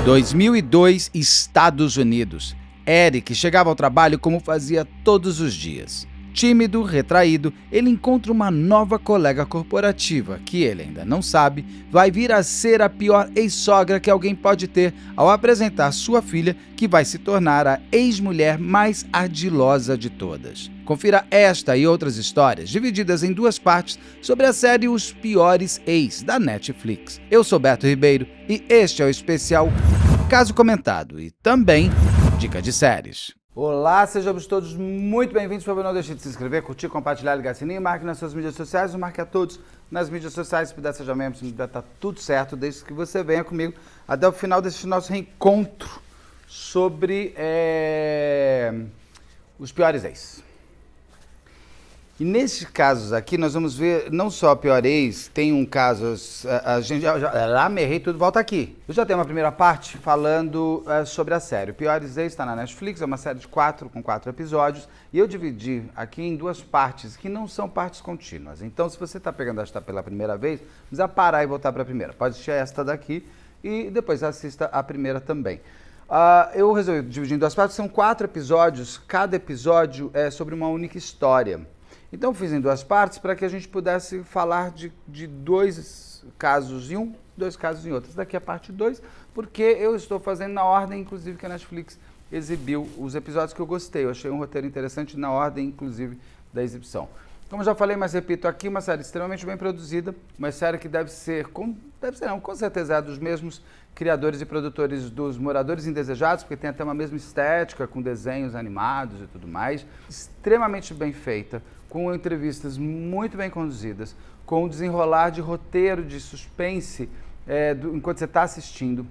2002, Estados Unidos. Eric chegava ao trabalho como fazia todos os dias. Tímido, retraído, ele encontra uma nova colega corporativa que ele ainda não sabe vai vir a ser a pior ex-sogra que alguém pode ter ao apresentar sua filha, que vai se tornar a ex-mulher mais ardilosa de todas. Confira esta e outras histórias, divididas em duas partes, sobre a série Os Piores Ex, da Netflix. Eu sou Beto Ribeiro e este é o especial Caso Comentado e também Dica de Séries. Olá, sejamos todos muito bem-vindos. Por favor, não deixe de se inscrever, curtir, compartilhar, ligar o sininho, marque nas suas mídias sociais, marque a todos nas mídias sociais. Se puder, seja membro, se puder, tá tudo certo, desde que você venha comigo até o final desse nosso reencontro sobre os piores ex. E nesses casos aqui, nós vamos ver não só a pior ex, tem um caso, a gente já me errei tudo, volta aqui. Eu já tenho uma primeira parte falando sobre a série. O Piores Ex está na Netflix, é uma série de 4 episódios, e eu dividi aqui em duas partes, que não são partes contínuas. Então, se você está pegando esta pela primeira vez, precisa parar e voltar para a primeira. Pode assistir esta daqui e depois assista a primeira também. Eu resolvi dividir em duas partes, são 4 episódios, cada episódio é sobre uma única história. Então, fiz em duas partes para que a gente pudesse falar de 2 casos em um, 2 casos em outro. Essa daqui é a parte 2, porque eu estou fazendo na ordem, inclusive, que a Netflix exibiu os episódios que eu gostei. Eu achei um roteiro interessante na ordem, inclusive, da exibição. Como já falei, mas repito aqui, uma série extremamente bem produzida, uma série que com certeza é dos mesmos criadores e produtores dos Moradores Indesejados, porque tem até uma mesma estética, com desenhos animados e tudo mais, extremamente bem feita, com entrevistas muito bem conduzidas, com um desenrolar de roteiro, de suspense, enquanto você está assistindo,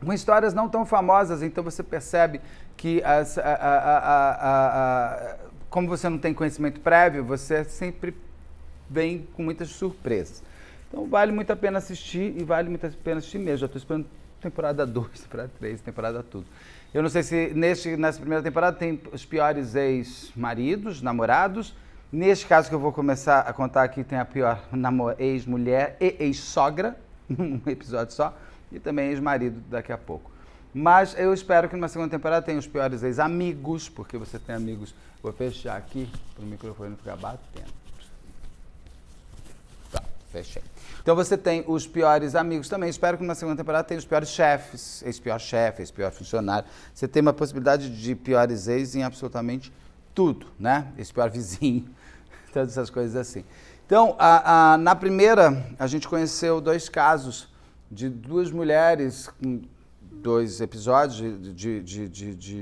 com histórias não tão famosas, então você percebe que como você não tem conhecimento prévio, você sempre vem com muitas surpresas. Então vale muito a pena assistir e vale muito a pena assistir mesmo. Já estou esperando temporada 2, temporada 3, temporada tudo. Eu não sei se nessa primeira temporada tem os piores ex-maridos, namorados. Neste caso que eu vou começar a contar aqui, tem a pior ex-mulher e ex-sogra, um episódio só, e também ex-marido daqui a pouco. Mas eu espero que numa segunda temporada tenha os piores ex-amigos, porque você tem amigos. Vou fechar aqui para o microfone não ficar batendo. Tá, fechei. Então você tem os piores amigos também. Espero que numa segunda temporada tenha os piores chefes, ex-pior chefe, ex-pior funcionário. Você tem uma possibilidade de piores ex em absolutamente tudo, né? Ex-pior vizinho, todas essas coisas assim. Então, na primeira, a gente conheceu 2 casos de 2 mulheres, 2 episódios,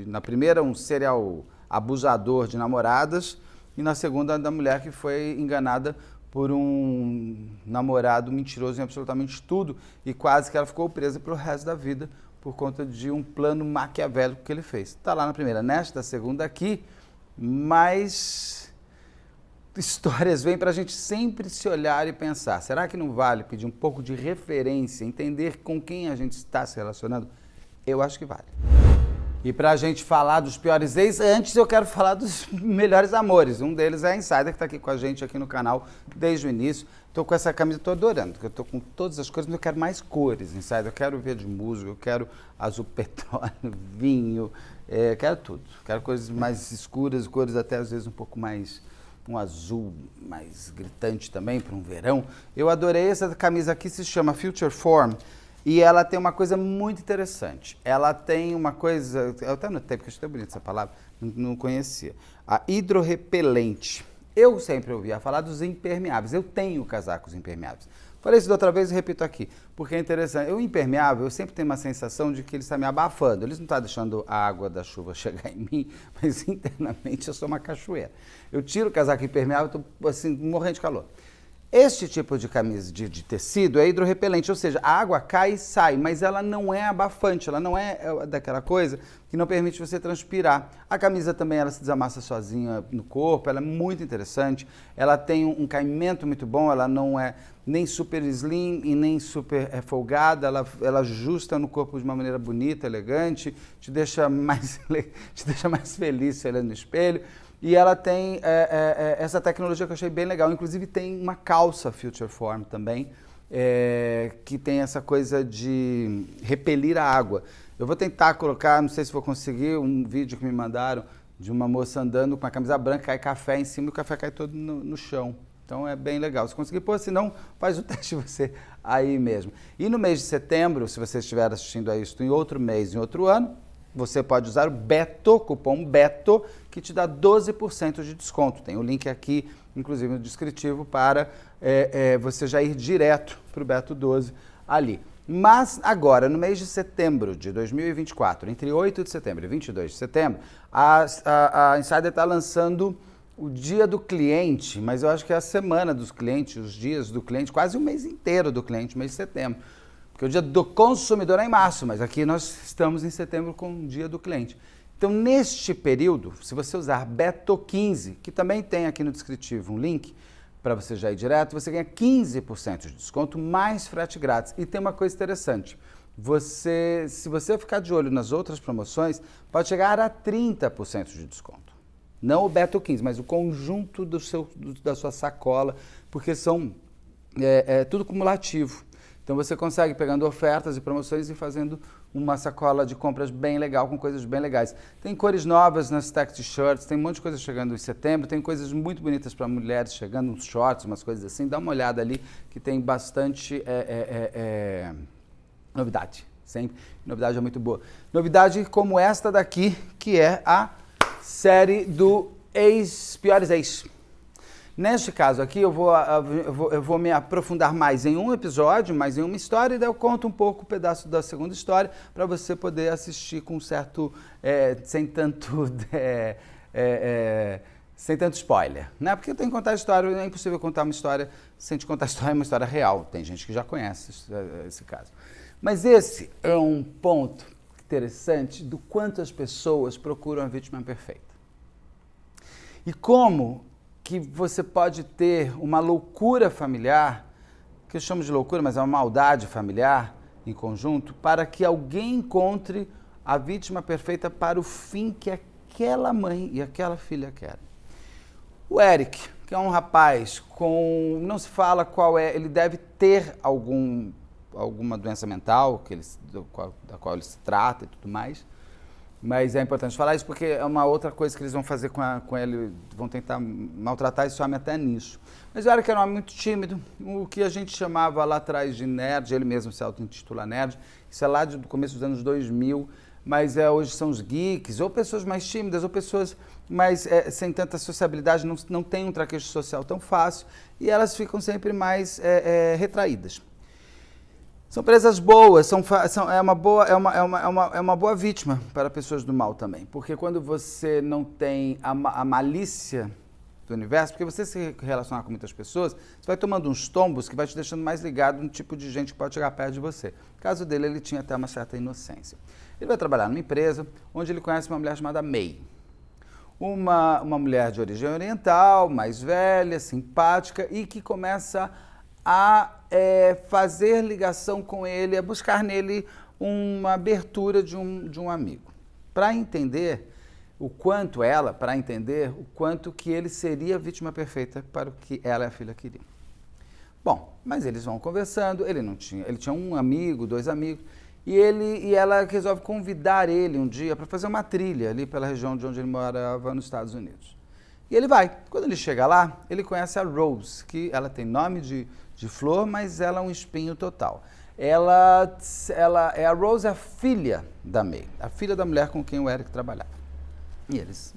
na primeira, um serial abusador de namoradas, e na segunda, da mulher que foi enganada por um namorado mentiroso em absolutamente tudo, e quase que ela ficou presa pelo resto da vida por conta de um plano maquiavélico que ele fez. Está lá na primeira. Nesta segunda aqui, mais histórias vêm para a gente sempre se olhar e pensar, será que não vale pedir um pouco de referência, entender com quem a gente está se relacionando? Eu acho que vale. E para a gente falar dos piores ex, antes eu quero falar dos melhores amores. Um deles é a Insider, que está aqui com a gente aqui no canal desde o início. Estou com essa camisa, estou adorando, porque eu estou com todas as cores, mas eu quero mais cores, Insider. Eu quero verde musgo, eu quero azul petróleo, vinho, quero tudo. Quero coisas mais escuras, cores até às vezes um pouco mais, um azul mais gritante também, para um verão. Eu adorei essa camisa aqui, se chama Future Form. E ela tem uma coisa muito interessante. Ela tem uma coisa, eu até notei, porque eu achei bonita essa palavra, não conhecia. A hidrorrepelente. Eu sempre ouvia falar dos impermeáveis. Eu tenho casacos impermeáveis. Falei isso da outra vez e repito aqui, porque é interessante. O impermeável, eu sempre tenho uma sensação de que ele está me abafando. Ele não está deixando a água da chuva chegar em mim, mas internamente eu sou uma cachoeira. Eu tiro o casaco impermeável, estou assim, morrendo de calor. Este tipo de camisa de tecido é hidrorrepelente, ou seja, a água cai e sai, mas ela não é abafante, ela não é daquela coisa que não permite você transpirar. A camisa também, ela se desamassa sozinha no corpo, ela é muito interessante, ela tem um caimento muito bom, ela não é nem super slim e nem super folgada, ela ajusta no corpo de uma maneira bonita, elegante, te deixa mais feliz olhando no espelho. E ela tem essa tecnologia que eu achei bem legal. Inclusive tem uma calça Future Form também, que tem essa coisa de repelir a água. Eu vou tentar colocar, não sei se vou conseguir, um vídeo que me mandaram de uma moça andando com a camisa branca, cai café em cima e o café cai todo no chão. Então é bem legal. Se conseguir pôr, se não, faz o teste você aí mesmo. E no mês de setembro, se você estiver assistindo a isso em outro mês, em outro ano, você pode usar o BETO, cupom BETO, que te dá 12% de desconto. Tem o link aqui, inclusive no descritivo, para você já ir direto para o BETO 12 ali. Mas agora, no mês de setembro de 2024, entre 8 de setembro e 22 de setembro, a Insider está lançando o dia do cliente, mas eu acho que é a semana dos clientes, os dias do cliente, quase o mês inteiro do cliente, mês de setembro. Porque o dia do consumidor é em março, mas aqui nós estamos em setembro com o dia do cliente. Então, neste período, se você usar BETO15, que também tem aqui no descritivo um link, para você já ir direto, você ganha 15% de desconto, mais frete grátis. E tem uma coisa interessante, se você ficar de olho nas outras promoções, pode chegar a 30% de desconto. Não o BETO15, mas o conjunto da sua sacola, porque são tudo cumulativo. Então você consegue pegando ofertas e promoções e fazendo uma sacola de compras bem legal, com coisas bem legais. Tem cores novas nas tech t-shirts, tem um monte de coisa chegando em setembro, tem coisas muito bonitas para mulheres chegando, uns shorts, umas coisas assim. Dá uma olhada ali que tem bastante novidade. Sempre. Novidade é muito boa. Novidade como esta daqui, que é a série do Piores Ex. Neste caso aqui, eu vou me aprofundar mais em um episódio, mais em uma história, e daí eu conto um pouco o pedaço da segunda história para você poder assistir com certo, sem tanto spoiler, né? Porque tem que contar a história, é impossível contar uma história sem te contar a história, uma história real. Tem gente que já conhece esse caso. Mas esse é um ponto interessante do quanto as pessoas procuram a vítima perfeita. E como que você pode ter uma loucura familiar, que eu chamo de loucura, mas é uma maldade familiar em conjunto, para que alguém encontre a vítima perfeita para o fim que aquela mãe e aquela filha querem. O Eric, que é um rapaz não se fala qual é, ele deve ter alguma doença mental da qual ele se trata e tudo mais. Mas é importante falar isso porque é uma outra coisa que eles vão fazer com ele, vão tentar maltratar esse homem até nisso. Mas o Eric era um homem muito tímido, o que a gente chamava lá atrás de nerd, ele mesmo se auto-intitula nerd, isso é lá do começo dos anos 2000, mas hoje são os geeks, ou pessoas mais tímidas, ou pessoas mais sem tanta sociabilidade, não tem um traquejo social tão fácil, e elas ficam sempre mais retraídas. São presas boas, é uma boa vítima para pessoas do mal também. Porque quando você não tem a malícia do universo, porque você se relacionar com muitas pessoas, você vai tomando uns tombos que vai te deixando mais ligado no tipo de gente que pode chegar perto de você. No caso dele, ele tinha até uma certa inocência. Ele vai trabalhar numa empresa onde ele conhece uma mulher chamada May. Uma mulher de origem oriental, mais velha, simpática e que começa a fazer ligação com ele, a buscar nele uma abertura de um amigo. Para entender o quanto que ele seria a vítima perfeita para o que ela e a filha queriam. Bom, mas eles vão conversando, ele tinha um amigo, 2 amigos, e ela resolve convidar ele um dia para fazer uma trilha ali pela região de onde ele morava nos Estados Unidos. E ele vai. Quando ele chega lá, ele conhece a Rose, que ela tem nome de flor, mas ela é um espinho total. A Rose é a filha da May, a filha da mulher com quem o Eric trabalhava. E eles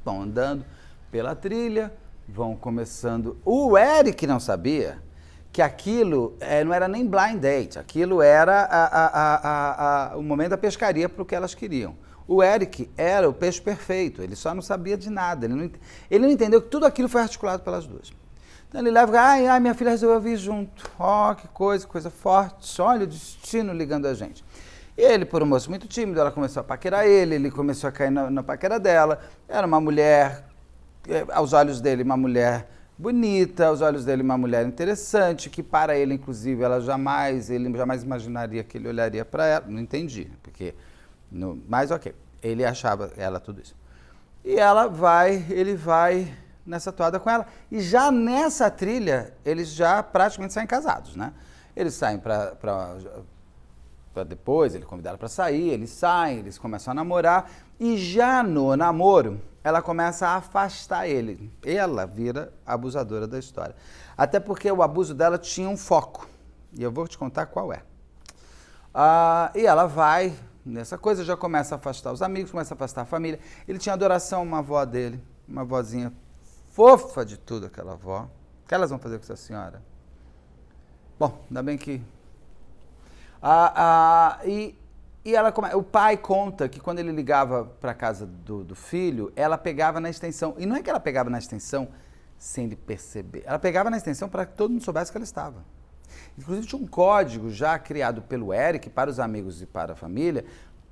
vão andando pela trilha, vão começando. O Eric não sabia que aquilo não era nem blind date, aquilo era o momento da pescaria para o que elas queriam. O Eric era o peixe perfeito, ele só não sabia de nada, ele não entendeu que tudo aquilo foi articulado pelas duas. Então ele leva, minha filha resolveu vir junto, que coisa forte, olha o destino ligando a gente. E ele, por um moço muito tímido, ela começou a paquerar ele começou a cair na paquera dela, era uma mulher, aos olhos dele, uma mulher bonita, aos olhos dele uma mulher interessante, que para ele, inclusive, ele jamais imaginaria que ele olharia para ela, não entendi, mas ok, ele achava ela tudo isso. E ele vai nessa toada com ela, e já nessa trilha, eles já praticamente saem casados, né? Eles saem para depois, ele convida ela para sair, eles saem, eles começam a namorar, e já no namoro, ela começa a afastar ele. Ela vira a abusadora da história. Até porque o abuso dela tinha um foco, e eu vou te contar qual é. E ela vai nessa coisa, já começa a afastar os amigos, começa a afastar a família. Ele tinha adoração a uma avó dele, uma vozinha fofa de tudo, aquela avó. O que elas vão fazer com essa senhora? Bom, ainda bem que... o pai conta que quando ele ligava para a casa do filho, ela pegava na extensão. E não é que ela pegava na extensão sem ele perceber. Ela pegava na extensão para que todo mundo soubesse que ela estava. Inclusive tinha um código já criado pelo Eric para os amigos e para a família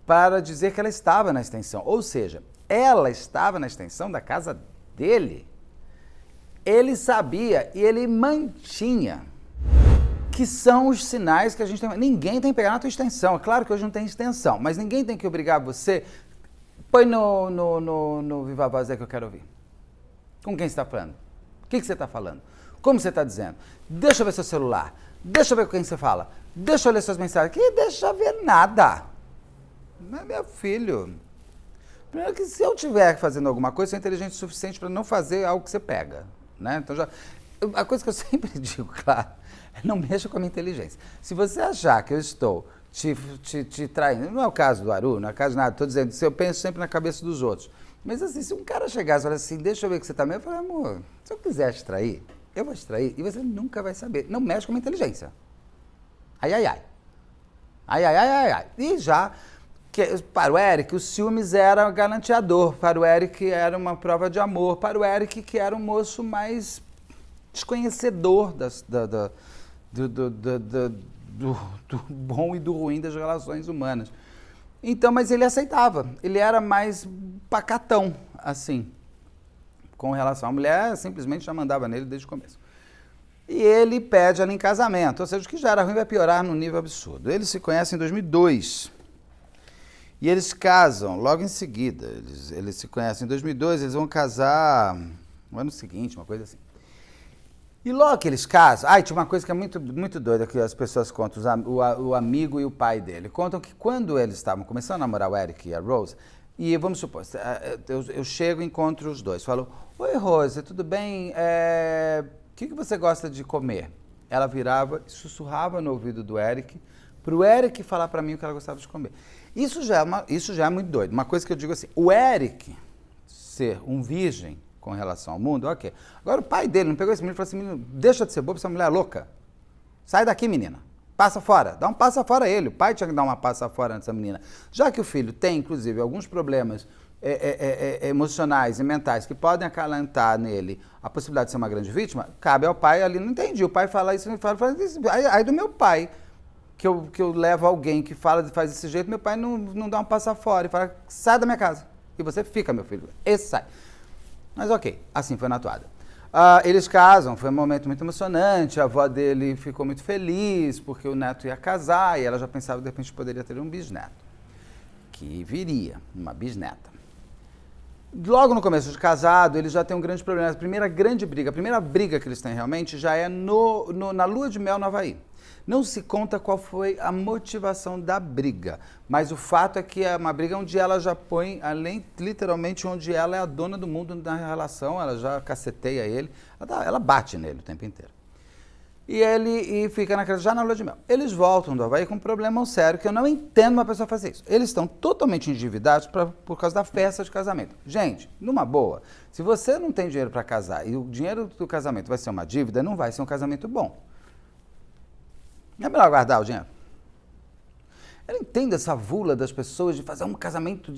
para dizer que ela estava na extensão. Ou seja, ela estava na extensão da casa dele. Ele sabia e ele mantinha. Que são os sinais que a gente tem. Ninguém tem que pegar na tua extensão. É claro que hoje não tem extensão, mas ninguém tem que obrigar você. Põe no Viva Voz aí que eu quero ouvir. Com quem você está falando? O que você está falando? Como você está dizendo? Deixa eu ver seu celular. Deixa eu ver com quem você fala. Deixa eu ler suas mensagens. Que deixa eu ver nada. Não é meu filho. Primeiro que se eu estiver fazendo alguma coisa, eu sou inteligente o suficiente para não fazer algo que você pega. Né? Então a coisa que eu sempre digo, claro, não mexa com a minha inteligência. Se você achar que eu estou te traindo, não é o caso do Aru, não é o caso de nada, estou dizendo, eu penso sempre na cabeça dos outros. Mas assim, se um cara chegasse e falasse assim, deixa eu ver que você está meio, eu falo, amor, se eu quiser te trair, eu vou te trair e você nunca vai saber. Não mexe com a minha inteligência. Ai, ai, ai. Ai, ai, ai, ai, ai. E já, para o Eric, o ciúmes era galanteador, para o Eric era uma prova de amor, para o Eric que era um moço mais desconhecedor do bom e do ruim das relações humanas. Então, mas ele aceitava. Ele era mais pacatão, assim, com relação à mulher, simplesmente já mandava nele desde o começo. E ele pede ela em casamento, ou seja, o que já era ruim vai piorar num nível absurdo. Eles se conhecem em 2002 e eles casam logo em seguida. Eles se conhecem em 2002, eles vão casar no ano seguinte, uma coisa assim. E logo que eles casam... tinha uma coisa que é muito, muito doida que as pessoas contam, o amigo e o pai dele. Contam que quando eles estavam começando a namorar o Eric e a Rose, e vamos supor, eu chego e encontro os dois, falo, oi Rose, tudo bem? O que você gosta de comer? Ela virava e sussurrava no ouvido do Eric, para o Eric falar para mim o que ela gostava de comer. Isso já é muito doido. Uma coisa que eu digo assim, o Eric ser um virgem, com relação ao mundo, ok. Agora o pai dele não pegou esse menino e falou assim, menino, deixa de ser bobo, essa mulher é louca. Sai daqui, menina. Passa fora. Dá um passa fora a ele. O pai tinha que dar uma passa fora nessa menina. Já que o filho tem, inclusive, alguns problemas emocionais e mentais que podem acalentar nele a possibilidade de ser uma grande vítima, cabe ao pai ali, não entendi. O pai fala isso, fala isso. Aí do meu pai, que eu levo alguém que faz desse jeito, meu pai não dá um passa fora e fala, sai da minha casa. E você fica, meu filho. Esse sai. Mas ok, assim foi na toada. Eles casam, foi um momento muito emocionante, a avó dele ficou muito feliz porque o neto ia casar e ela já pensava que de repente poderia ter um bisneto, que viria, uma bisneta. Logo no começo de casado, eles já têm um grande problema. A primeira briga que eles têm realmente já é na lua de mel no Havaí. Não se conta qual foi a motivação da briga, mas o fato é que é uma briga onde ela já põe, literalmente, onde ela é a dona do mundo na relação, ela já caceteia ele, ela bate nele o tempo inteiro. E fica já na lua de mel. Eles voltam do Havaí com um problema sério, que eu não entendo uma pessoa fazer isso. Eles estão totalmente endividados por causa da festa de casamento. Gente, numa boa, se você não tem dinheiro para casar e o dinheiro do casamento vai ser uma dívida, não vai ser um casamento bom. Não é melhor guardar o dinheiro? Eu não entendo essa vula das pessoas de fazer um casamento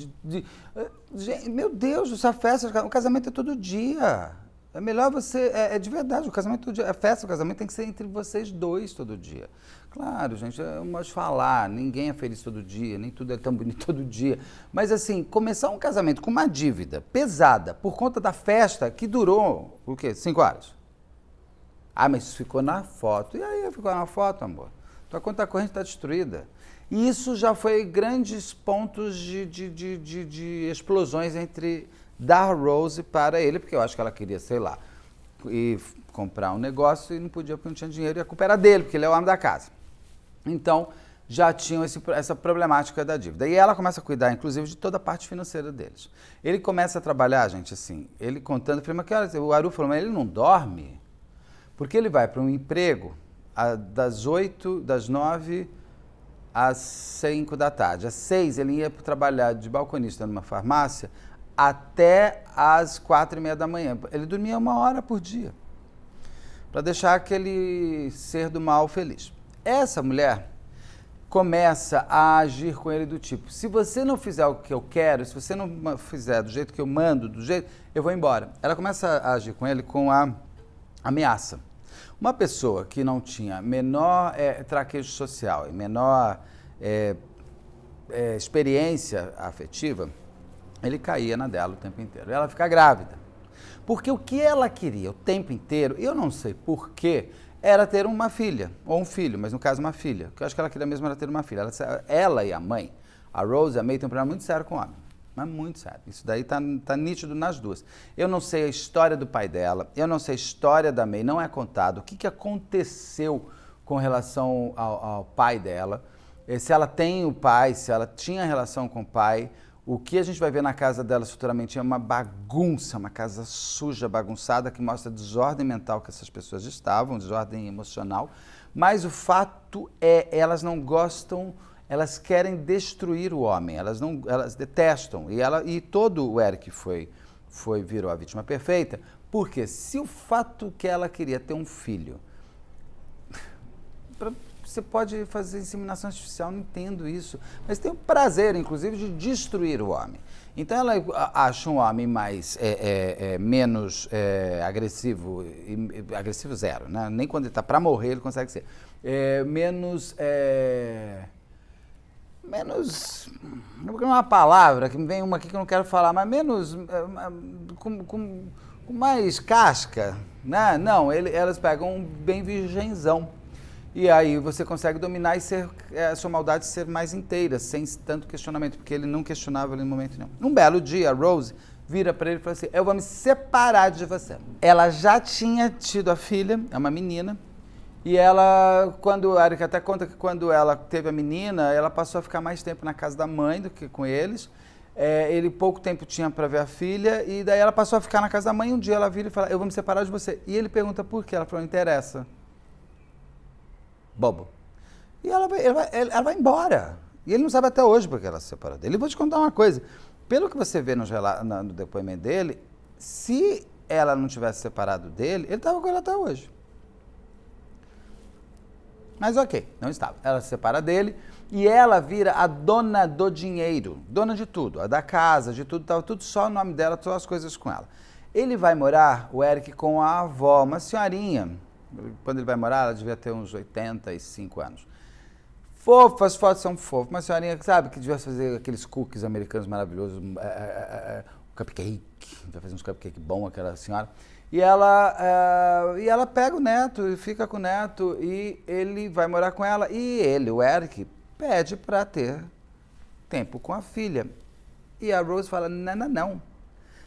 Gente, meu Deus, essa festa, o casamento é todo dia. É melhor você... É de verdade, o casamento todo dia. A festa, o casamento tem que ser entre vocês dois todo dia. Claro, gente, eu gosto de falar, ninguém é feliz todo dia, nem tudo é tão bonito todo dia. Mas assim, começar um casamento com uma dívida pesada por conta da festa que durou, o quê? 5 horas? Mas isso ficou na foto. E aí, ficou na foto, amor? Tua conta corrente está destruída. E isso já foi grandes pontos de explosões entre da Rose para ele, porque eu acho que ela queria, sei lá, ir comprar um negócio e não podia porque não tinha dinheiro, e a culpa era dele, porque ele é o homem da casa. Então, já tinham essa problemática da dívida. E ela começa a cuidar, inclusive, de toda a parte financeira deles. Ele começa a trabalhar, gente, assim, ele contando, eu falei, mas que horas? O Aru falou, mas ele não dorme? Porque ele vai para um emprego das 9 às 5 da tarde. Às 6 ele ia trabalhar de balconista numa farmácia até às 4:30 da manhã. Ele dormia 1 hora por dia, para deixar aquele ser do mal feliz. Essa mulher começa a agir com ele do tipo, se você não fizer o que eu quero, se você não fizer do jeito que eu mando, eu vou embora. Ela começa a agir com ele com a ameaça. Uma pessoa que não tinha menor traquejo social e menor experiência afetiva, ele caía na dela o tempo inteiro. Ela fica grávida. Porque o que ela queria o tempo inteiro, eu não sei porquê, era ter uma filha, ou um filho, mas no caso uma filha. O que eu acho que ela queria mesmo era ter uma filha. Ela e a mãe, a Rose e a May, têm um problema muito sério com o homem. Mas muito sério. Isso daí tá nítido nas duas. Eu não sei a história do pai dela, eu não sei a história da May, não é contado. O que aconteceu com relação ao pai dela, se ela tem o pai, se ela tinha relação com o pai. O que a gente vai ver na casa delas futuramente é uma bagunça, uma casa suja, bagunçada, que mostra a desordem mental que essas pessoas estavam, desordem emocional. Mas o fato elas não gostam, elas querem destruir o homem, elas detestam. E todo o Eric virou a vítima perfeita, porque se o fato que ela queria ter um filho... Você pode fazer inseminação artificial, não entendo isso. Mas tem o prazer, inclusive, de destruir o homem. Então ela acha um homem menos agressivo, agressivo zero, né? Nem quando ele está para morrer ele consegue ser. Menos, uma palavra, que me vem uma aqui que eu não quero falar, mas menos, com mais casca, né? Não, elas pegam um bem virgenzão. E aí você consegue dominar e a sua maldade ser mais inteira, sem tanto questionamento, porque ele não questionava ali no momento nenhum. Um belo dia, a Rose vira para ele e fala assim, eu vou me separar de você. Ela já tinha tido a filha, é uma menina, e a Eric até conta que quando ela teve a menina, ela passou a ficar mais tempo na casa da mãe do que com eles. Ele pouco tempo tinha para ver a filha, e daí ela passou a ficar na casa da mãe, e um dia ela vira e fala, eu vou me separar de você. E ele pergunta por quê, ela falou, não interessa. Bobo. E ela vai embora. E ele não sabe até hoje porque ela se separou dele. E vou te contar uma coisa. Pelo que você vê no depoimento dele, se ela não tivesse separado dele, ele estava com ela até hoje. Mas ok, não estava. Ela se separa dele e ela vira a dona do dinheiro. Dona de tudo. A da casa, de tudo. Estava tudo só no nome dela, todas as coisas com ela. Ele vai morar, o Eric, com a avó, uma senhorinha. Quando ele vai morar, ela devia ter uns 85 anos. Fofa, as fotos são fofas. Uma senhorinha, sabe, que devia fazer aqueles cookies americanos maravilhosos, cupcake, vai fazer uns cupcake bom, aquela senhora. E ela pega o neto e fica com o neto e ele vai morar com ela. E ele, o Eric, pede para ter tempo com a filha. E a Rose fala, não, não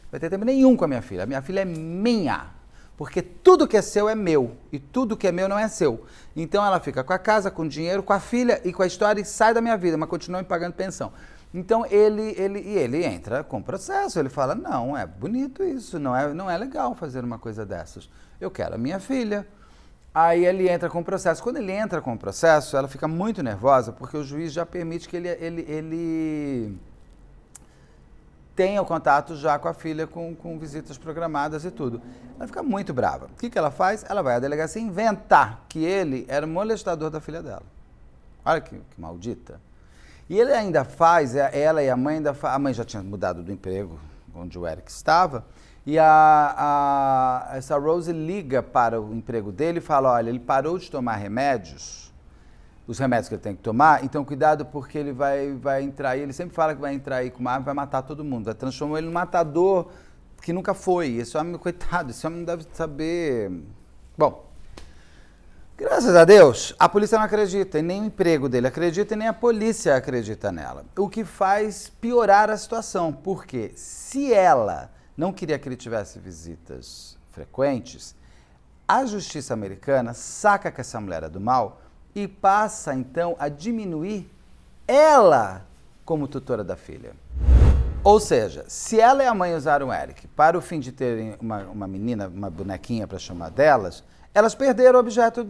vai ter tempo nenhum com a minha filha é minha. Porque tudo que é seu é meu, e tudo que é meu não é seu. Então ela fica com a casa, com o dinheiro, com a filha e com a história e sai da minha vida, mas continua me pagando pensão. Então ele entra com processo, ele fala, não, é bonito isso, não é legal fazer uma coisa dessas. Eu quero a minha filha. Aí ele entra com o processo. Quando ele entra com o processo, ela fica muito nervosa, porque o juiz já permite que ele tenha o contato já com a filha, com visitas programadas e tudo. Ela fica muito brava. O que ela faz? Ela vai à delegacia inventar que ele era o molestador da filha dela. Olha que maldita. E ele ainda faz, ela e a mãe a mãe já tinha mudado do emprego onde o Eric estava, e essa Rose liga para o emprego dele e fala, olha, ele parou de tomar remédios, os remédios que ele tem que tomar, então cuidado porque ele vai entrar aí, ele sempre fala que vai entrar aí com uma arma e vai matar todo mundo, vai transformar ele num matador que nunca foi. Esse homem, coitado, esse homem não deve saber... Bom, graças a Deus, a polícia não acredita, e nem o emprego dele acredita, e nem a polícia acredita nela. O que faz piorar a situação, porque se ela não queria que ele tivesse visitas frequentes, a justiça americana saca que essa mulher é do mal, e passa, então, a diminuir ela como tutora da filha. Ou seja, se ela e a mãe usaram o Eric para o fim de terem uma menina, uma bonequinha para chamar delas, elas perderam o objeto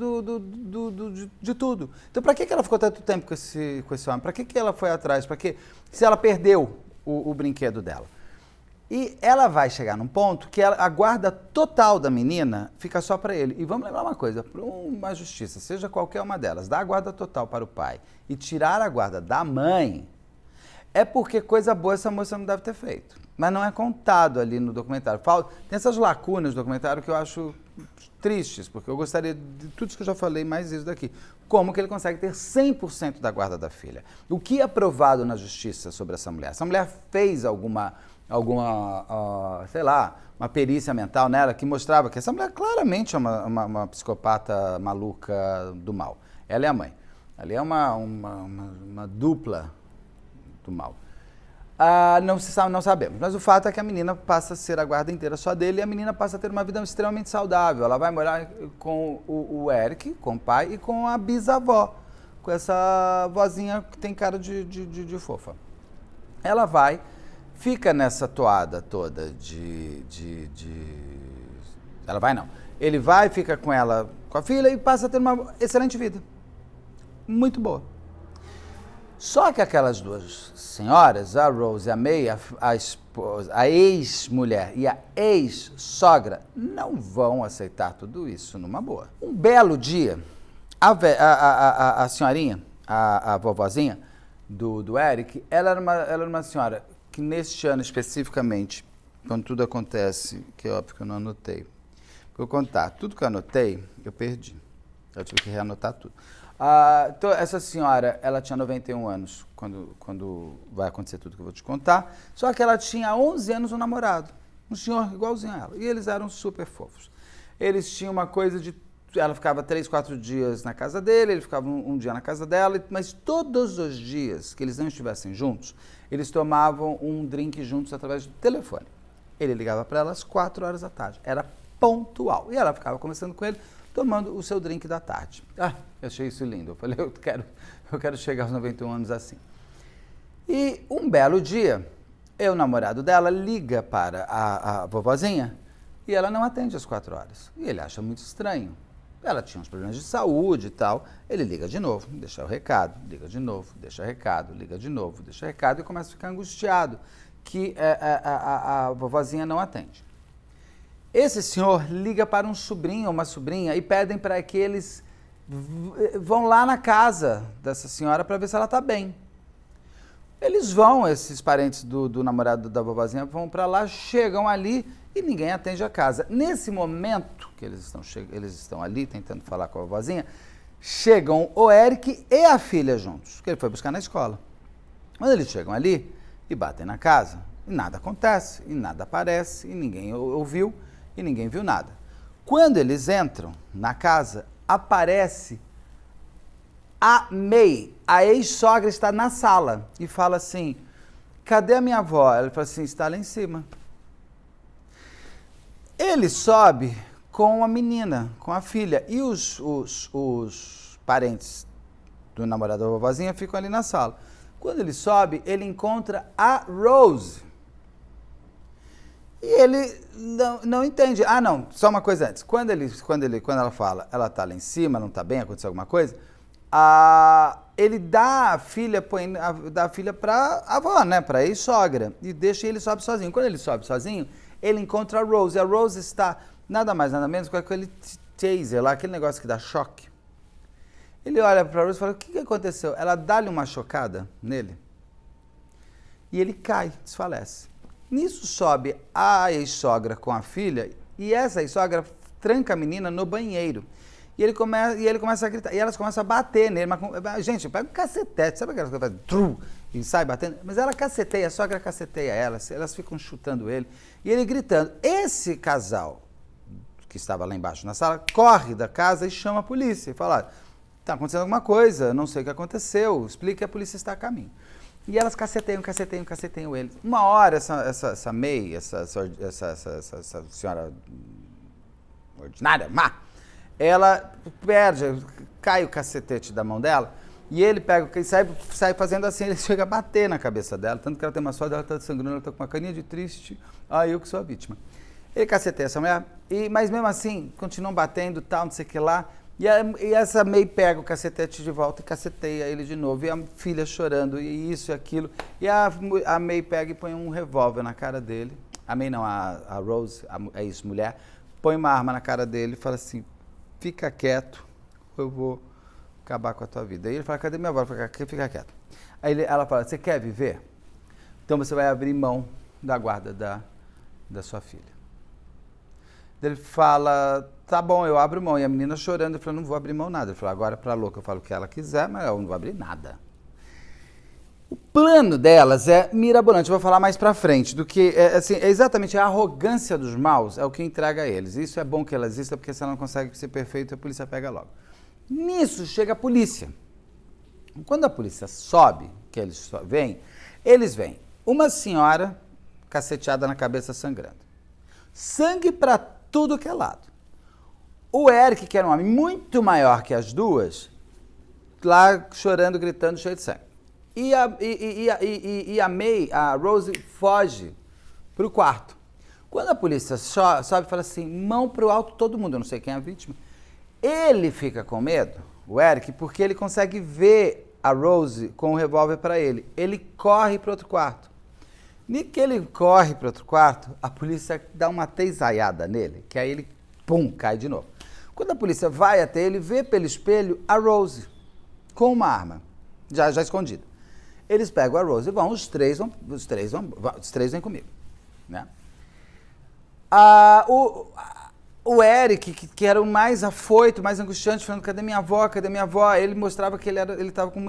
de tudo. Então, para que ela ficou tanto tempo com esse homem? Para que ela foi atrás? Para que, se ela perdeu o brinquedo dela? E ela vai chegar num ponto que a guarda total da menina fica só para ele. E vamos lembrar uma coisa, para uma justiça, seja qualquer uma delas, dar a guarda total para o pai e tirar a guarda da mãe, é porque coisa boa essa moça não deve ter feito. Mas não é contado ali no documentário. Tem essas lacunas no documentário que eu acho tristes, porque eu gostaria de tudo isso que eu já falei, mais isso daqui. Como que ele consegue ter 100% da guarda da filha? O que é provado na justiça sobre essa mulher? Essa mulher fez alguma sei lá, uma perícia mental nela que mostrava que essa mulher claramente é uma psicopata maluca do mal. Ela é a mãe. Ali é uma dupla do mal. Não sabemos, mas o fato é que a menina passa a ser a guarda inteira só dele e a menina passa a ter uma vida extremamente saudável. Ela vai morar com o Eric, com o pai e com a bisavó, com essa vozinha que tem cara de fofa. Ela vai, fica nessa toada toda Ela vai não. Ele vai, fica com ela, com a filha e passa a ter uma excelente vida. Muito boa. Só que aquelas duas senhoras, a Rose e a May, a ex-mulher e a ex-sogra, não vão aceitar tudo isso numa boa. Um belo dia, a senhorinha, a vovozinha do Eric, ela era uma senhora que neste ano especificamente, quando tudo acontece, que é óbvio que eu não anotei, vou contar, tudo que eu anotei, eu perdi. Eu tive que reanotar tudo. Então, essa senhora, ela tinha 91 anos quando vai acontecer tudo que eu vou te contar, só que ela tinha 11 anos um namorado, um senhor igualzinho a ela, e eles eram super fofos. Eles tinham uma coisa de... Ela ficava 3, 4 dias na casa dele, ele ficava um dia na casa dela, mas todos os dias que eles não estivessem juntos, eles tomavam um drink juntos através do telefone. Ele ligava para ela às 4 horas da tarde, era pontual, e ela ficava conversando com ele, tomando o seu drink da tarde. Eu achei isso lindo. Eu falei, eu quero chegar aos 91 anos assim. E um belo dia, o namorado dela liga para a vovozinha e ela não atende às 4 horas. E ele acha muito estranho. Ela tinha uns problemas de saúde e tal. Ele liga de novo, deixa o recado, liga de novo, deixa o recado, liga de novo, deixa o recado e começa a ficar angustiado que a vovozinha não atende. Esse senhor liga para um sobrinho ou uma sobrinha e pedem para que eles vão lá na casa dessa senhora para ver se ela está bem. Eles vão, esses parentes do namorado da vovozinha, vão para lá, chegam ali e ninguém atende a casa. Nesse momento que eles estão ali tentando falar com a vovozinha, chegam o Eric e a filha juntos, que ele foi buscar na escola. Quando eles chegam ali e batem na casa, e nada acontece, e nada aparece, e ninguém ouviu, e ninguém viu nada. Quando eles entram na casa, aparece a May, a ex-sogra está na sala e fala assim, cadê a minha avó? Ela fala assim, está lá em cima. Ele sobe com a menina, com a filha, e os parentes do namorado da vovozinha ficam ali na sala. Quando ele sobe, ele encontra a Rose. E ele não entende. Não, só uma coisa antes. Quando ela fala, ela está lá em cima, não está bem, aconteceu alguma coisa, ele dá a filha para a avó, né, para a ex-sogra, e deixa ele sobe sozinho. Quando ele sobe sozinho, ele encontra a Rose. A Rose está nada mais, nada menos com aquele taser lá, aquele negócio que dá choque. Ele olha para a Rose e fala, o que aconteceu? Ela dá-lhe uma chocada nele e ele cai, desfalece. Nisso sobe a ex-sogra com a filha e essa ex-sogra tranca a menina no banheiro. E ele começa a gritar. E elas começam a bater nele. Gente, pega um cacetete. Sabe aquelas coisas que faz e sai batendo? Mas ela caceteia, a sogra caceteia elas ficam chutando ele. E ele gritando. Esse casal, que estava lá embaixo na sala, corre da casa e chama a polícia. E fala, está acontecendo alguma coisa, não sei o que aconteceu, explique que a polícia está a caminho. E elas caceteiam ele. Uma hora, essa May, essa senhora ordinária, má, ela perde, cai o cacetete da mão dela, e ele pega e sai fazendo assim, ele chega a bater na cabeça dela, tanto que ela tem uma sorte, ela tá sangrando, ela tá com uma carinha de triste, eu que sou a vítima. Ele caceteia essa mulher, mas mesmo assim, continuam batendo, tal, não sei o que lá, e essa May pega o cacetete de volta e caceteia ele de novo, e a filha chorando, e isso e aquilo, e a May pega e põe um revólver na cara dele, a May não, a Rose, a ex-mulher, põe uma arma na cara dele e fala assim, fica quieto, eu vou acabar com a tua vida. Aí ele fala, cadê minha avó? Fica quieto. Aí ela fala, você quer viver? Então você vai abrir mão da guarda da sua filha. Ele fala, tá bom, eu abro mão. E a menina chorando, ele falou, não vou abrir mão nada. Ele falou, agora pra louca eu falo o que ela quiser, mas eu não vou abrir nada. O plano delas é mirabolante, eu vou falar mais pra frente, do que, é exatamente a arrogância dos maus é o que entrega a eles. Isso é bom que ela exista, porque se ela não consegue ser perfeita, a polícia pega logo. Nisso chega a polícia. Quando a polícia sobe, que eles veem uma senhora caceteada na cabeça sangrando. Sangue pra tudo que é lado. O Eric, que era um homem muito maior que as duas, lá chorando, gritando, cheio de sangue. E a May, a Rose, foge pro quarto. Quando a polícia sobe e fala assim, mão pro alto todo mundo, eu não sei quem é a vítima, ele fica com medo, o Eric, porque ele consegue ver a Rose com o revólver para ele. Ele corre para outro quarto. No que ele corre para outro quarto, a polícia dá uma teisaiada nele, que aí ele, pum, cai de novo. Quando a polícia vai até ele, vê pelo espelho a Rose com uma arma, já escondida. Eles pegam a Rose e vão, os três vêm comigo, né? O Eric, que era o mais afoito, mais angustiante, falando, cadê minha avó, cadê minha avó? Ele mostrava que ele estava com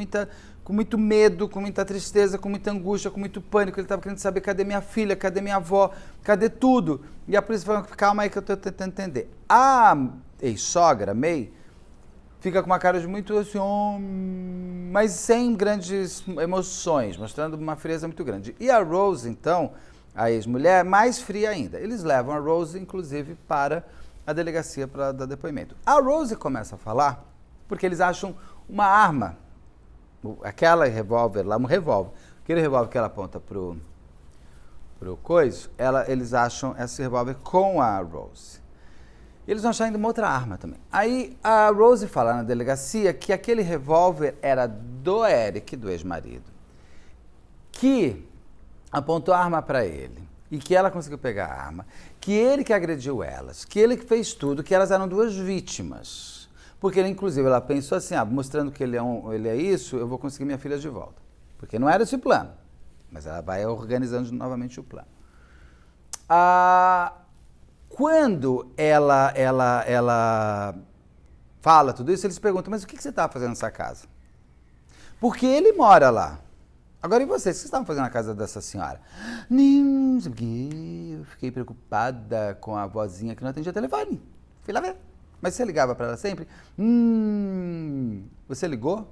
muito medo, com muita tristeza, com muita angústia, com muito pânico. Ele estava querendo saber, cadê minha filha, cadê minha avó, cadê tudo? E a polícia falou, calma aí que eu estou tentando entender. A ex-sogra, May, fica com uma cara de muito assim, mas sem grandes emoções, mostrando uma frieza muito grande. E a Rose, então, a ex-mulher, mais fria ainda. Eles levam a Rose, inclusive, para a delegacia para dar depoimento. A Rose começa a falar porque eles acham uma arma, aquela revólver lá, um revólver, aquele revólver que ela aponta pro coiso, eles acham esse revólver com a Rose. Eles vão achar ainda uma outra arma também. Aí a Rose fala na delegacia que aquele revólver era do Eric, do ex-marido, que apontou a arma para ele e que ela conseguiu pegar a arma, que ele que agrediu elas, que ele que fez tudo, que elas eram duas vítimas. Porque, inclusive, ela pensou assim, mostrando que ele é isso, eu vou conseguir minha filha de volta. Porque não era esse o plano, mas ela vai organizando novamente o plano. Quando ela fala tudo isso, eles perguntam, mas o que você estava fazendo nessa casa? Porque ele mora lá. Agora, e vocês? O que vocês estavam fazendo na casa dessa senhora? Não sei o quê. Eu fiquei preocupada com a vozinha que não atendia telefone. Fui lá ver. Mas você ligava para ela sempre? Você ligou?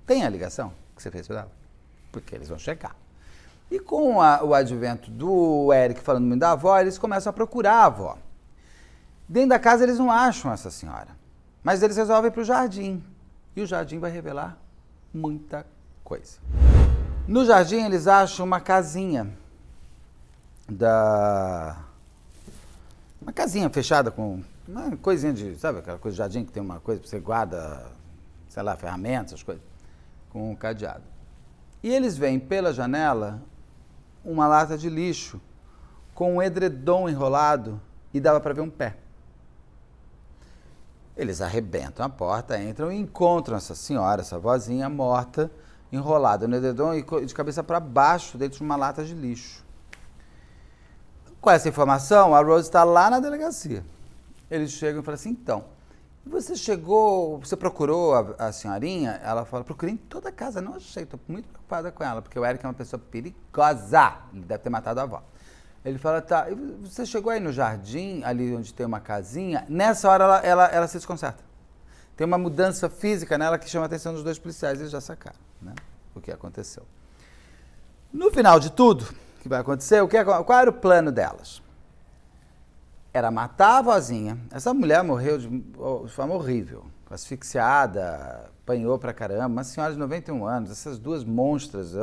Tem a ligação que você fez para ela? Porque eles vão checar. E com o advento do Eric falando muito da avó, eles começam a procurar a avó. Dentro da casa eles não acham essa senhora. Mas eles resolvem ir para o jardim. E o jardim vai revelar muita coisa. No jardim eles acham uma casinha uma casinha fechada com uma coisinha de, sabe, aquela coisa de jardim que tem uma coisa que você guarda, sei lá, ferramentas, essas coisas, com um cadeado. E eles veem pela janela uma lata de lixo com um edredom enrolado e dava para ver um pé. Eles arrebentam a porta, entram e encontram essa senhora, essa vozinha morta, enrolada no edredom e de cabeça para baixo dentro de uma lata de lixo. Com essa informação, a Rose está lá na delegacia. Eles chegam e falam assim, então, você procurou a senhorinha? Ela fala, procurei em toda a casa, não achei, estou muito preocupada com ela, porque o Eric é uma pessoa perigosa, ele deve ter matado a avó. Ele fala, tá, e você chegou aí no jardim, ali onde tem uma casinha? Nessa hora ela se desconcerta. Tem uma mudança física nela que chama a atenção dos dois policiais, eles já sacaram, né, o que aconteceu. No final de tudo que vai acontecer, qual era o plano delas? era matar a vozinha. Essa mulher morreu de forma horrível, asfixiada, apanhou pra caramba, uma senhora de 91 anos, essas duas monstras.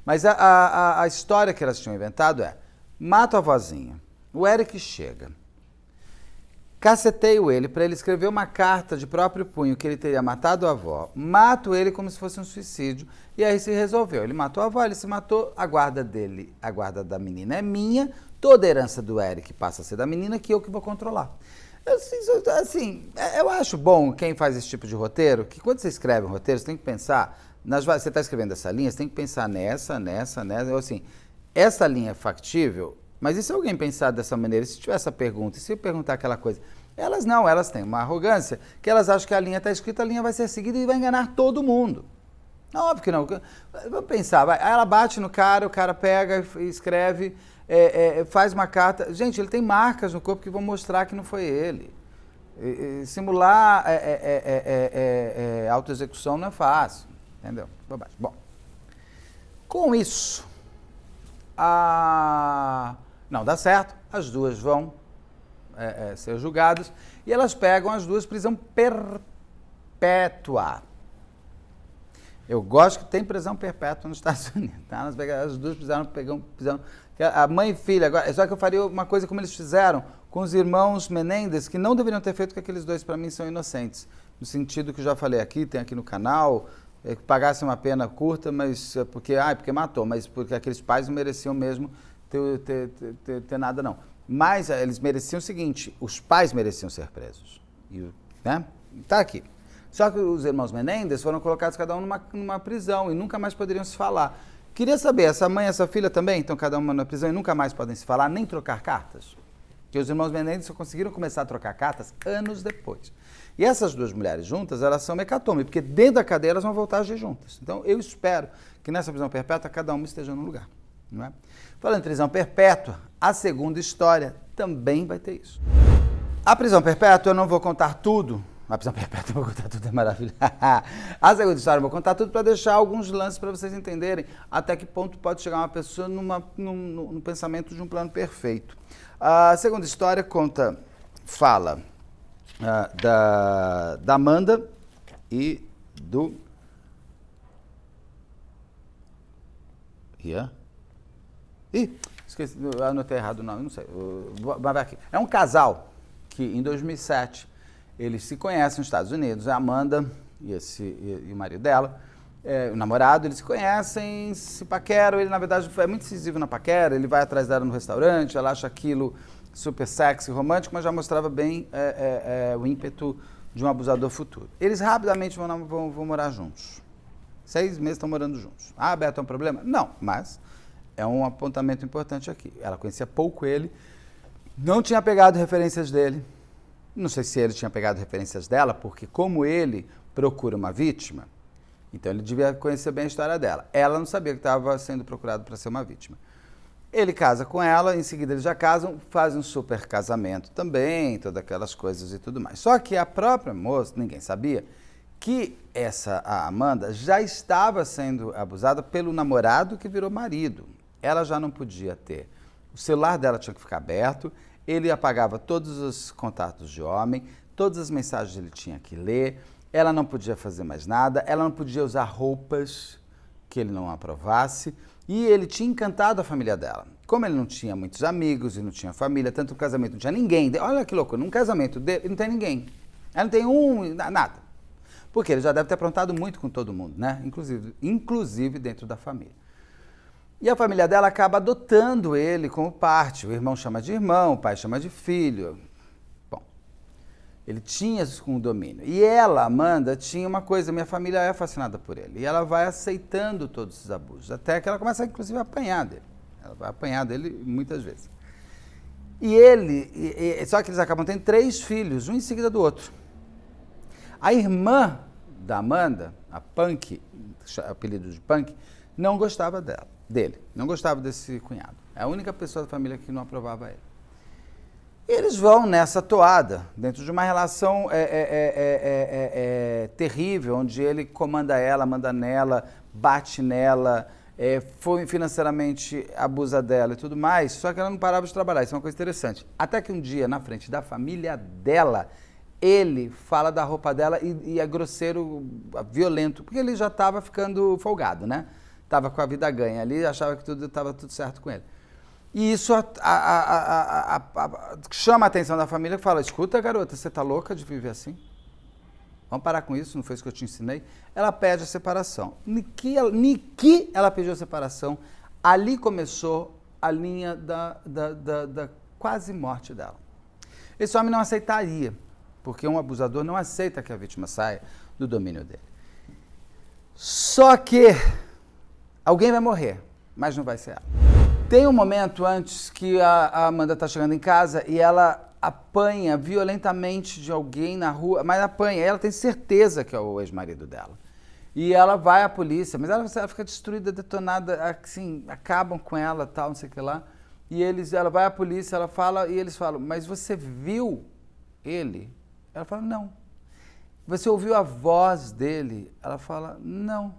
Mas a história que elas tinham inventado é, mato a vozinha, o Eric chega, caceteio ele para ele escrever uma carta de próprio punho que ele teria matado a avó, mato ele como se fosse um suicídio, e aí se resolveu. Ele matou a avó, ele se matou, a guarda dele, a guarda da menina é minha, toda a herança do Eric passa a ser da menina, que eu que vou controlar. Assim, eu acho bom quem faz esse tipo de roteiro, que quando você escreve um roteiro, você tem que pensar, você está escrevendo essa linha, você tem que pensar nessa, assim, essa linha é factível, mas e se alguém pensar dessa maneira, se tiver essa pergunta, e se eu perguntar aquela coisa? Elas têm uma arrogância, que elas acham que a linha está escrita, a linha vai ser seguida e vai enganar todo mundo. Óbvio que não. Vamos pensar, aí ela bate no cara, o cara pega e escreve, faz uma carta. Gente, ele tem marcas no corpo que vão mostrar que não foi ele. Simular autoexecução não é fácil, entendeu? Bobagem. Bom, com isso, não dá certo, as duas vão ser julgadas e elas pegam as duas prisão perpétua. Eu gosto que tem prisão perpétua nos Estados Unidos, tá? As duas prisão, a mãe e filha. Agora, só que eu faria uma coisa como eles fizeram com os irmãos Menendez, que não deveriam ter feito, porque aqueles dois, para mim, são inocentes. No sentido que eu já falei aqui, tem aqui no canal, que pagasse uma pena curta, mas porque matou, mas porque aqueles pais não mereciam mesmo ter nada, não. Mas eles mereciam o seguinte, os pais mereciam ser presos. Né? Tá aqui. Só que os irmãos Menendez foram colocados cada um numa prisão e nunca mais poderiam se falar. Queria saber, essa mãe e essa filha também estão cada uma na prisão e nunca mais podem se falar, nem trocar cartas? Porque os irmãos Menendez só conseguiram começar a trocar cartas anos depois. E essas duas mulheres juntas, elas são hecatombe, porque dentro da cadeia elas vão voltar a agir juntas. Então eu espero que nessa prisão perpétua cada uma esteja num lugar. Não é? Falando em prisão perpétua, a segunda história também vai ter isso. A prisão perpétua eu não vou contar tudo. A prisão perpétua eu vou contar tudo, é maravilhoso. A segunda história eu vou contar tudo para deixar alguns lances para vocês entenderem até que ponto pode chegar uma pessoa num pensamento de um plano perfeito. A segunda história fala da Amanda e do... Ian? Esqueci, eu anotei errado o nome, não sei. Vai aqui. É um casal que em 2007 eles se conhecem nos Estados Unidos, a Amanda e o marido dela, o namorado, eles se conhecem, se paqueram, ele na verdade é muito decisivo na paquera, ele vai atrás dela no restaurante, ela acha aquilo super sexy, romântico, mas já mostrava bem o ímpeto de um abusador futuro. Eles rapidamente vão morar juntos. 6 meses estão morando juntos. Ah, Beto, é um problema? Não, mas é um apontamento importante aqui. Ela conhecia pouco ele, não tinha pegado referências dele, não sei se ele tinha pegado referências dela, porque como ele procura uma vítima, então ele devia conhecer bem a história dela. Ela não sabia que estava sendo procurado para ser uma vítima. Ele casa com ela, em seguida eles já casam, fazem um super casamento também, todas aquelas coisas e tudo mais. Só que a própria moça, ninguém sabia, que a Amanda já estava sendo abusada pelo namorado que virou marido. Ela já não podia ter. O celular dela tinha que ficar aberto, ele apagava todos os contatos de homem, todas as mensagens ele tinha que ler, ela não podia fazer mais nada, ela não podia usar roupas que ele não aprovasse, e ele tinha encantado a família dela. Como ele não tinha muitos amigos e não tinha família, tanto no casamento não tinha ninguém, olha que loucura, num casamento dele não tem ninguém, ela não tem nada, porque ele já deve ter aprontado muito com todo mundo, né? Inclusive dentro da família. E a família dela acaba adotando ele como parte. O irmão chama de irmão, o pai chama de filho. Bom, ele tinha um domínio. E ela, Amanda, tinha uma coisa, minha família é fascinada por ele. E ela vai aceitando todos esses abusos, até que ela começa, inclusive, a apanhar dele. Ela vai apanhar dele muitas vezes. Só que eles acabam tendo 3 filhos, um em seguida do outro. A irmã da Amanda, a Punk, apelido de Punk, não gostava dele, não gostava desse cunhado. É a única pessoa da família que não aprovava ele. Eles vão nessa toada, dentro de uma relação terrível, onde ele comanda ela, manda nela, bate nela, foi financeiramente abusa dela e tudo mais, só que ela não parava de trabalhar, isso é uma coisa interessante. Até que um dia, na frente da família dela, ele fala da roupa dela e é grosseiro, violento, porque ele já estava ficando folgado, né? Estava com a vida ganha ali, achava que estava tudo certo com ele. E isso chama a atenção da família, que fala, escuta, garota, você tá louca de viver assim? Vamos parar com isso, não foi isso que eu te ensinei? Ela pede a separação. Niki ela pediu a separação, ali começou a linha da quase morte dela. Esse homem não aceitaria, porque um abusador não aceita que a vítima saia do domínio dele. Só que alguém vai morrer, mas não vai ser ela. Tem um momento antes que a Amanda está chegando em casa e ela apanha violentamente de alguém na rua, mas apanha, ela tem certeza que é o ex-marido dela. E ela vai à polícia, mas ela fica destruída, detonada, assim, acabam com ela, tal, não sei o que lá. E ela vai à polícia, ela fala, e eles falam, mas você viu ele? Ela fala, não. Você ouviu a voz dele? Ela fala, não.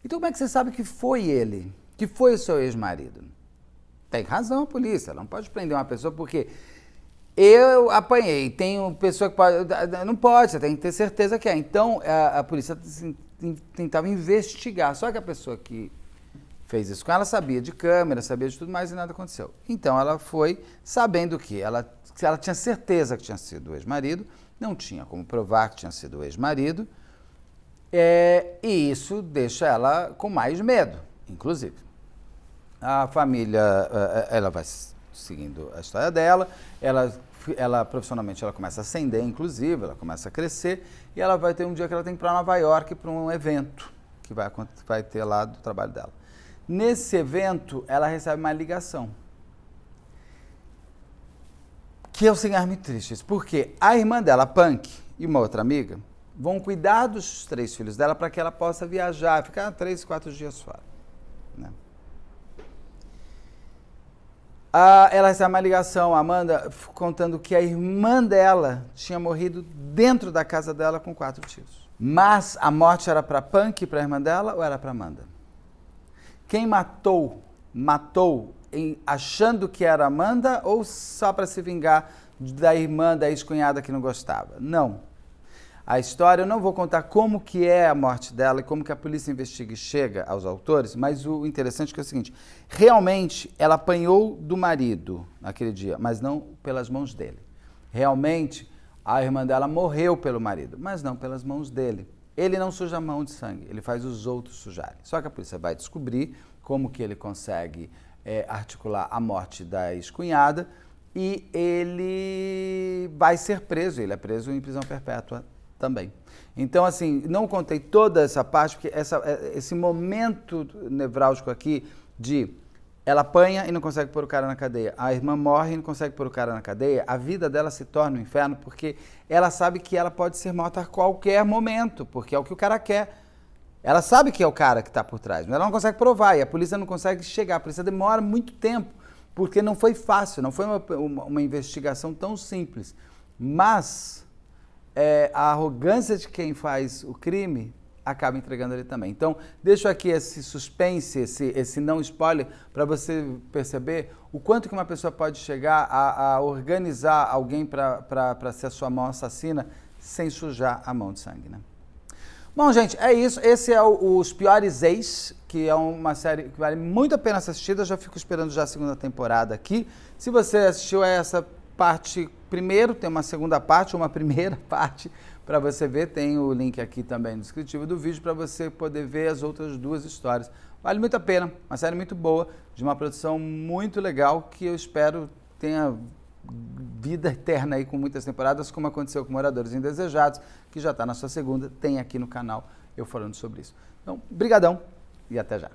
Então como é que você sabe que foi ele? Que foi o seu ex-marido? Tem razão a polícia, ela não pode prender uma pessoa porque eu apanhei, tem pessoa que pode... Não pode, você tem que ter certeza que é. Então, a polícia tentava investigar, só que a pessoa que fez isso com ela sabia de câmera, sabia de tudo mais e nada aconteceu. Então, ela foi sabendo que ela tinha certeza que tinha sido o ex-marido, não tinha como provar que tinha sido o ex-marido, e isso deixa ela com mais medo, inclusive. A família, ela vai seguindo a história dela, ela profissionalmente ela começa a ascender, inclusive, ela começa a crescer, e ela vai ter um dia que ela tem que ir para Nova York para um evento que vai ter lá do trabalho dela. Nesse evento, ela recebe uma ligação, que é o seguinte, muito triste, porque a irmã dela, Punk, e uma outra amiga, vão cuidar dos 3 filhos dela para que ela possa viajar, ficar 3, 4 dias fora, né? Ela recebe uma ligação, a Amanda, contando que a irmã dela tinha morrido dentro da casa dela com 4 tiros. Mas a morte era para Punk e para a irmã dela ou era para Amanda? Quem matou achando que era Amanda ou só para se vingar da irmã, da ex-cunhada que não gostava? Não. A história, eu não vou contar como que é a morte dela e como que a polícia investiga e chega aos autores, mas o interessante é o seguinte, realmente ela apanhou do marido naquele dia, mas não pelas mãos dele. Realmente a irmã dela morreu pelo marido, mas não pelas mãos dele. Ele não suja a mão de sangue, ele faz os outros sujarem. Só que a polícia vai descobrir como que ele consegue articular a morte da ex-cunhada e ele vai ser preso, ele é preso em prisão perpétua também. Então, assim, não contei toda essa parte, porque esse momento nevrálgico aqui de ela apanha e não consegue pôr o cara na cadeia, a irmã morre e não consegue pôr o cara na cadeia, a vida dela se torna um inferno, porque ela sabe que ela pode ser morta a qualquer momento, porque é o que o cara quer. Ela sabe que é o cara que está por trás, mas ela não consegue provar, e a polícia não consegue chegar, a polícia demora muito tempo, porque não foi fácil, não foi uma investigação tão simples. Mas a arrogância de quem faz o crime acaba entregando ele também. Então, deixo aqui esse suspense, esse não spoiler, para você perceber o quanto que uma pessoa pode chegar a organizar alguém para ser a sua mão assassina sem sujar a mão de sangue, né? Bom, gente, é isso. Esse é Os Piores Ex, que é uma série que vale muito a pena ser assistida. Eu já fico esperando já a segunda temporada aqui. Se você assistiu a essa parte primeiro, tem uma segunda parte, uma primeira parte para você ver. Tem o link aqui também no descritivo do vídeo para você poder ver as outras 2 histórias. Vale muito a pena, uma série muito boa, de uma produção muito legal, que eu espero tenha vida eterna aí com muitas temporadas, como aconteceu com Moradores Indesejados, que já está na sua segunda, tem aqui no canal eu falando sobre isso. Então, brigadão e até já.